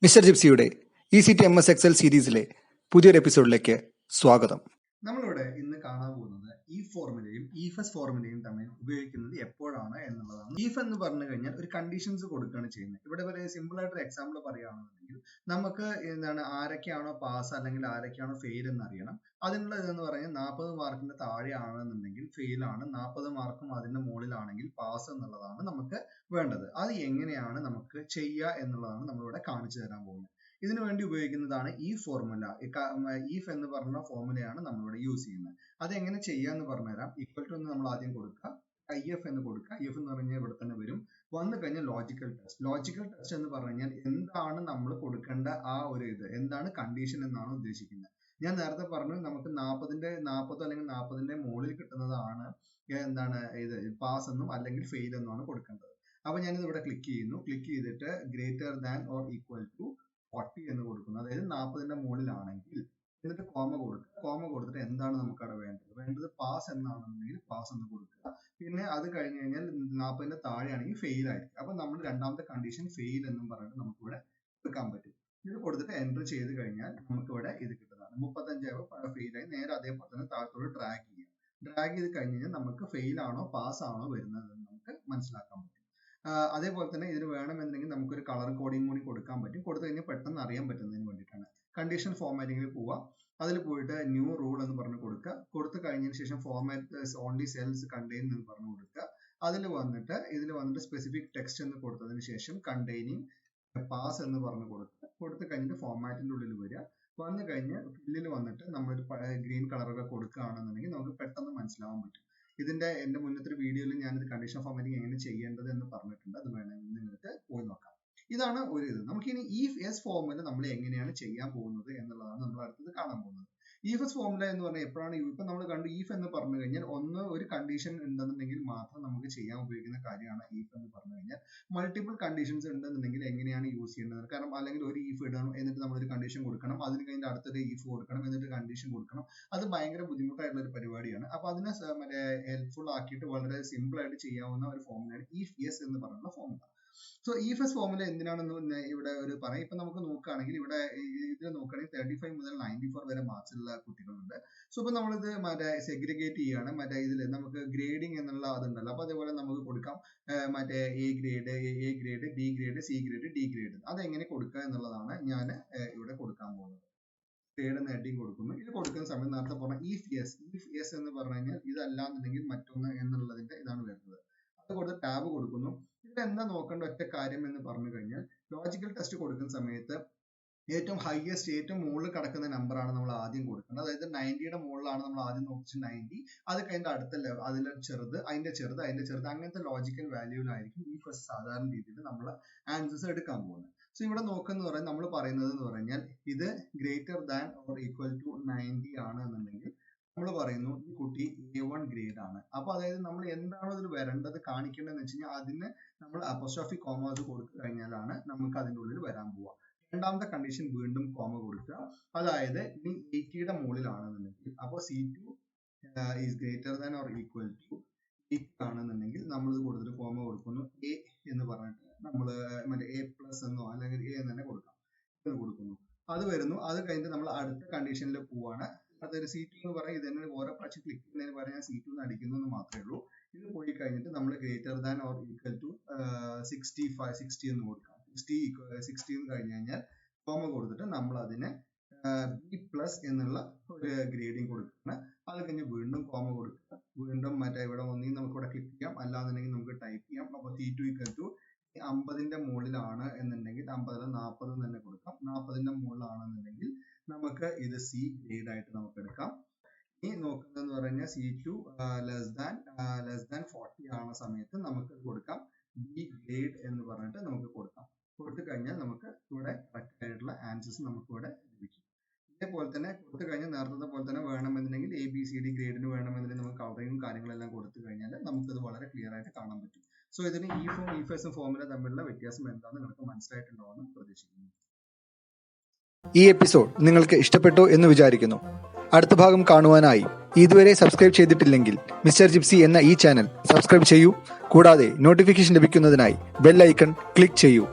Mister ജിപ്സിയുടെ ECTMS Excel സീരീസിലെ പുതിയൊരു എപ്പിസോഡിലേക്ക് സ്വാഗതം. നമ്മളിവിടെ ഇന്ന് കാണാൻ പോകുന്നത് ഈ ഫോർമുലയും ഈഫസ് ഫോർമുലയും തമ്മിൽ ഉപയോഗിക്കുന്നത് എപ്പോഴാണ് എന്നുള്ളതാണ്. ഈഫ് എന്ന് പറഞ്ഞു കഴിഞ്ഞാൽ ഒരു കണ്ടീഷൻസ് കൊടുക്കുകയാണ് ചെയ്യുന്നത്. ഇവിടെ ഒരു സിമ്പിൾ ആയിട്ടൊരു എക്സാമ്പിൾ പറയുകയാണെന്നുണ്ടെങ്കിൽ നമുക്ക് ആരൊക്കെയാണോ പാസ് അല്ലെങ്കിൽ ആരൊക്കെയാണോ ഫെയിൽ എന്ന് അറിയണം. അതിനുള്ള ഇതെന്ന് പറഞ്ഞാൽ 40 മാർക്കിന്റെ താഴെ ആണെന്നുണ്ടെങ്കിൽ ഫെയിൽ ആണ്, 40 മാർക്കും അതിന്റെ മുകളിലാണെങ്കിൽ പാസ് എന്നുള്ളതാണ് നമുക്ക് വേണ്ടത്. അത് എങ്ങനെയാണ് നമുക്ക് ചെയ്യുക എന്നുള്ളതാണ് നമ്മളിവിടെ കാണിച്ചു തരാൻ പോകുന്നത്. ഇതിനു വേണ്ടി ഉപയോഗിക്കുന്നതാണ് ഈ ഫോർമുല. ഈഫ് എന്ന് പറഞ്ഞ ഫോർമുലയാണ് നമ്മളിവിടെ യൂസ് ചെയ്യുന്നത്. അത് എങ്ങനെ ചെയ്യാന്ന് പറഞ്ഞുതരാം. ഈക്വൽ ടു എന്ന് നമ്മൾ ആദ്യം കൊടുക്കുക, IF എന്ന് കൊടുക്കുക. IF എന്ന് പറഞ്ഞാൽ ഇവിടെ തന്നെ വരും. വന്നു കഴിഞ്ഞാൽ ലോജിക്കൽ ടെസ്റ്റ്. ലോജിക്കൽ ടെസ്റ്റ് എന്ന് പറഞ്ഞു കഴിഞ്ഞാൽ എന്താണ് നമ്മൾ കൊടുക്കേണ്ട ആ ഒരു എന്താണ് കണ്ടീഷൻ എന്നാണ് ഉദ്ദേശിക്കുന്നത്. ഞാൻ നേരത്തെ പറഞ്ഞു നമുക്ക് 40 അല്ലെങ്കിൽ 40ന്റെ മുകളിൽ കിട്ടുന്നതാണ് പാസ് എന്നും അല്ലെങ്കിൽ ഫെയിൽ എന്നുമാണ് കൊടുക്കേണ്ടത്. അപ്പൊ ഞാനിത് ഇവിടെ ക്ലിക്ക് ചെയ്യുന്നു. ക്ലിക്ക് ചെയ്തിട്ട് greater than or equal to 40 എന്ന് കൊടുക്കുന്നു. അതായത് 40ന്റെ മുകളിലാണെങ്കിൽ എന്നിട്ട് കോമ കൊടുക്കുക. കോമ കൊടുത്തിട്ട് എന്താണ് നമുക്ക് അവിടെ വേണ്ടത് പാസ് എന്നാണെന്നുണ്ടെങ്കിൽ പാസ് എന്ന് കൊടുക്കുക. പിന്നെ അത് കഴിഞ്ഞ് കഴിഞ്ഞാൽ 40ന്റെ താഴെയാണെങ്കിൽ ഫെയിൽ ആയിരിക്കും. അപ്പൊ നമ്മൾ രണ്ടാമത്തെ കണ്ടീഷൻ ഫെയിൽ എന്നും പറഞ്ഞിട്ട് നമുക്ക് ഇവിടെ കൊടുക്കാൻ പറ്റും. ഇത് കൊടുത്തിട്ട് എൻ്റർ ചെയ്ത് കഴിഞ്ഞാൽ നമുക്ക് ഇവിടെ ഇത് കിട്ടുന്നതാണ്. 35 ഫെയിൽ ആയി. നേരെ അതേപോലെ തന്നെ താഴത്തോട് ഡ്രാഗ് ചെയ്യാം. ഡ്രാഗ് ചെയ്ത് കഴിഞ്ഞ് കഴിഞ്ഞാൽ നമുക്ക് ഫെയിൽ ആണോ പാസ് ആണോ വരുന്നത് എന്ന് നമുക്ക് മനസ്സിലാക്കാൻ പറ്റും. അതേപോലെ തന്നെ ഇതിന് വേണമെന്നുണ്ടെങ്കിൽ നമുക്കൊരു കളർ കോഡിങ് കൂടി കൊടുക്കാൻ പറ്റും. കൊടുത്തു കഴിഞ്ഞാൽ പെട്ടെന്ന് അറിയാൻ പറ്റുന്നതിന് വേണ്ടിയിട്ടാണ്. കണ്ടീഷൻ ഫോർമാറ്റിംഗിൽ പോവാം. അതിൽ പോയിട്ട് ന്യൂ റൂൾ എന്ന് പറഞ്ഞ് കൊടുക്കുക. കൊടുത്തു കഴിഞ്ഞതിന് ശേഷം ഫോർമാറ്റ് ഓൺലി സെൽസ് കണ്ടെയ്ൻ എന്ന് പറഞ്ഞു കൊടുക്കുക. ഇതിൽ വന്നിട്ട് സ്പെസിഫിക് ടെക്സ്റ്റ് എന്ന് കൊടുത്തതിന് ശേഷം കണ്ടെയ്നിങ് പാസ് എന്ന് പറഞ്ഞു കൊടുക്കുക. കൊടുത്തു കഴിഞ്ഞിട്ട് ഫോർമാറ്റിന്റെ ഉള്ളിൽ വരിക. വന്നു കഴിഞ്ഞ് ഫില്ലിൽ വന്നിട്ട് നമ്മളൊരു ഗ്രീൻ കളറൊക്കെ കൊടുക്കുകയാണെന്നുണ്ടെങ്കിൽ നമുക്ക് പെട്ടെന്ന് മനസ്സിലാവാൻ പറ്റും. എന്റെ മുന്നത്തെ വീഡിയോയിൽ ഞാനിത് കണ്ടീഷൻ ഫോർമാറ്റിംഗ് എങ്ങനെ ചെയ്യേണ്ടത് എന്ന് പറഞ്ഞിട്ടുണ്ട്. അത് വേണമെങ്കിൽ നിങ്ങൾക്ക് പോയി നോക്കാം. ഇതാണ് ഒരു നമുക്കിനി ഈഫ് ഫോർമുല നമ്മൾ എങ്ങനെയാണ് ചെയ്യാൻ പോകുന്നത് എന്നുള്ളതാണ് നമ്മൾ അടുത്തത് കാണാൻ പോകുന്നത്. ഈഫ് ഫോർമുല എന്ന് പറഞ്ഞാൽ എപ്പോഴാണ് ഇപ്പൊ നമ്മൾ കണ്ടു. ഈഫ് എന്ന് പറഞ്ഞു കഴിഞ്ഞാൽ ഒരു കണ്ടീഷൻ ഉണ്ടെന്നുണ്ടെങ്കിൽ മാത്രം നമുക്ക് ചെയ്യാൻ ഉപയോഗിക്കുന്ന കാര്യമാണ് ഈഫ് എന്ന് പറഞ്ഞു കഴിഞ്ഞാൽ. മൾട്ടിപ്പിൾ കണ്ടീഷൻസ് ഉണ്ടെന്നുണ്ടെങ്കിൽ എങ്ങനെയാണ് യൂസ് ചെയ്യേണ്ടത്? കാരണം അല്ലെങ്കിൽ ഒരു ഈഫ് ഇടണം, എന്നിട്ട് നമ്മളൊരു കണ്ടീഷൻ കൊടുക്കണം, അതിന് കഴിഞ്ഞിട്ട് അടുത്തൊരു ഈഫ് കൊടുക്കണം, എന്നിട്ട് കണ്ടീഷൻ കൊടുക്കണം. അത് ഭയങ്കര ബുദ്ധിമുട്ടായിട്ടുള്ള ഒരു പരിപാടിയാണ്. അപ്പൊ അതിനെ ഹെൽപ്ഫുൾ ആക്കിയിട്ട് വളരെ സിമ്പിൾ ആയിട്ട് ചെയ്യാവുന്ന ഒരു ഫോർമുലയാണ് ഈഫ് യെസ് എന്ന് പറയുന്ന ഫോർമുല. സോ ഈഫ് ഫോർമുല എന്തിനാണെന്ന് ഇവിടെ ഒരു പറയാം. ഇപ്പൊ നമുക്ക് നോക്കുകയാണെങ്കിൽ ഇവിടെ ഇതിൽ നോക്കുകയാണെങ്കിൽ 35 മുതൽ 94 വരെ മാർക്സ് ഉള്ള കുട്ടികളുണ്ട്. സോ ഇപ്പൊ നമ്മളിത് സെഗ്രിഗേറ്റ് ചെയ്യാണ്. ഇതിൽ നമുക്ക് ഗ്രേഡിംഗ് എന്നുള്ള അതുണ്ടല്ലോ. അപ്പൊ അതേപോലെ നമുക്ക് കൊടുക്കാം A grade, B grade, C grade, D grade. അതെങ്ങനെ കൊടുക്കുക എന്നുള്ളതാണ് ഞാൻ ഇവിടെ കൊടുക്കാൻ പോകുന്നത്. ഗ്രേഡ് ഹെഡിങ് കൊടുക്കുന്നു. ഇത് കൊടുക്കുന്ന സമയം നേരത്തെ പറഞ്ഞ ഈഫ് യെസ് എന്ന് പറഞ്ഞു കഴിഞ്ഞാൽ ഇതല്ലാന്നുണ്ടെങ്കിൽ മറ്റൊന്ന് എന്നുള്ളതിന്റെ ഇതാണ് വരുന്നത്. അത് കൊടുത്ത് ടാബ് കൊടുക്കുന്നു. ഇവിടെ എന്താ നോക്കേണ്ട ഒറ്റ കാര്യം എന്ന് പറഞ്ഞു കഴിഞ്ഞാൽ ലോജിക്കൽ ടെസ്റ്റ് കൊടുക്കുന്ന സമയത്ത് ഏറ്റവും ഹയസ്റ്റ് ഏറ്റവും മുകളിൽ കിടക്കുന്ന നമ്പറാണ് നമ്മൾ ആദ്യം കൊടുക്കേണ്ടത്. അതായത് 90യുടെ മുകളിലാണ് നമ്മൾ ആദ്യം നോക്കിച്ചത് 90. അത് കഴിഞ്ഞിട്ട് അടുത്ത ലെവൽ അതിന്റെ ചെറുത് അങ്ങനത്തെ ലോജിക്കൽ വാല്യൂവിലായിരിക്കും ഈ ഫസ്റ്റ് സാധാരണ രീതിയിൽ നമ്മൾ ആൻസേഴ്സ് എടുക്കാൻ പോകുന്നത്. സോ ഇവിടെ നോക്കുന്ന പറയാൻ നമ്മൾ പറയുന്നത് എന്ന് പറഞ്ഞാൽ ഇത് greater than or equal to 90 ആണ് എന്നുണ്ടെങ്കിൽ നമ്മൾ പറയുന്നു ഈ കുട്ടി A1 ഗ്രേഡ് ആണ്. അപ്പൊ അതായത് നമ്മൾ എന്താണോ ഇതിൽ വരേണ്ടത് കാണിക്കേണ്ടതെന്ന് വെച്ച് കഴിഞ്ഞാൽ അതിന് നമ്മൾ അപ്പോസ്ട്രോഫി കോമ കൊടുത്തു കഴിഞ്ഞാലാണ് നമുക്ക് അതിൻ്റെ ഉള്ളിൽ വരാൻ പോവുക. രണ്ടാമത്തെ കണ്ടീഷൻ വീണ്ടും കോമ കൊടുക്കുക. അതായത് ഇനി 80യുടെ മുകളിലാണെന്നുണ്ടെങ്കിൽ അപ്പോൾ C2 is greater than or equal to 80 ആണെന്നുണ്ടെങ്കിൽ നമ്മൾ ഇത് കൊടുത്തിട്ട് കോമ കൊടുക്കുന്നു. A എന്ന് പറഞ്ഞിട്ട് നമ്മൾ A പ്ലസ് എന്നോ അല്ലെങ്കിൽ A എന്ന് തന്നെ കൊടുക്കുന്നു. അത് വരുന്നു. അത് കഴിഞ്ഞിട്ട് നമ്മൾ അടുത്ത കണ്ടീഷനിൽ പോവാണ്. അതൊരു C2 എന്ന് പറയാം. ഇത് തന്നെ ഓരോ പ്രാവശ്യം ക്ലിക്ക് ചെയ്യുന്നതിന് പറയാൻ C2 എന്ന് അടിക്കുന്നു എന്ന് മാത്രമേ ഉള്ളൂ. ഇത് പോയി കഴിഞ്ഞിട്ട് നമ്മൾ greater than or equal to 60 എന്ന് കൊടുക്കാം. 60 എന്ന് കഴിഞ്ഞ് കഴിഞ്ഞാൽ കോമ കൊടുത്തിട്ട് നമ്മൾ അതിനെ B പ്ലസ് എന്നുള്ള ഒരു ഗ്രേഡിങ് കൊടുക്കുകയാണ്. അത് കഴിഞ്ഞ് വീണ്ടും കോമ കൊടുക്കുക. വീണ്ടും ഇവിടെ ഒന്നെങ്കിൽ നമുക്ക് ഇവിടെ ക്ലിക്ക് ചെയ്യാം, അല്ലാന്നുണ്ടെങ്കിൽ നമുക്ക് ടൈപ്പ് ചെയ്യാം. അപ്പോൾ C2 ഈക്വൽ ടു 50ന്റെ മുകളിലാണ് എന്നുണ്ടെങ്കിൽ 50 40 തന്നെ കൊടുക്കാം. 40ന്റെ മുകളിലാണെന്നുണ്ടെങ്കിൽ നമുക്ക് ഇത് C ഗ്രേഡ് ആയിട്ട് നമുക്ക് എടുക്കാം. ഇനി നോക്കുന്നതെന്ന് പറഞ്ഞാൽ C2 ലെസ് ദാൻ 40 ആവുന്ന സമയത്ത് നമുക്ക് കൊടുക്കാം B ഗ്രേഡ് എന്ന് പറഞ്ഞിട്ട് നമുക്ക് കൊടുക്കാം. കൊടുത്തു കഴിഞ്ഞാൽ നമുക്ക് ഇവിടെ കറക്റ്റ് ആയിട്ടുള്ള ആൻസേഴ്സ് നമുക്ക് ഇവിടെ ലഭിക്കും. ഇതേപോലെ തന്നെ കൊടുത്തു കഴിഞ്ഞാൽ നേരത്തെ പോലെ തന്നെ വേണമെന്നുണ്ടെങ്കിൽ ABCD ഗ്രേഡിന് വേണമെന്നുണ്ടെങ്കിൽ നമുക്ക് കളറിങ്ങും കാര്യങ്ങളെല്ലാം കൊടുത്തു കഴിഞ്ഞാൽ നമുക്കത് വളരെ ക്ലിയർ ആയിട്ട് കാണാൻ പറ്റും. സോ ഇതിന് ഈഫും ഈഫസും ഫോർമുല തമ്മിലുള്ള വ്യത്യാസം എന്താണെന്ന് നിങ്ങൾക്ക് മനസ്സിലായിട്ടുണ്ടാവുമെന്ന് പ്രതീക്ഷിക്കുന്നു. ഈ എപ്പിസോഡ് നിങ്ങൾക്ക് ഇഷ്ടപ്പെട്ടു എന്ന് വിചാരിക്കുന്നു. അടുത്ത ഭാഗം കാണുവാനായി ഇതുവരെ സബ്സ്ക്രൈബ് ചെയ്തിട്ടില്ലെങ്കിൽ മിസ്റ്റർ ജിപ്സി എന്ന ഈ ചാനൽ സബ്സ്ക്രൈബ് ചെയ്യൂ. കൂടാതെ നോട്ടിഫിക്കേഷൻ ലഭിക്കുന്നതിനായി ബെൽ ഐക്കൺ ക്ലിക്ക് ചെയ്യൂ.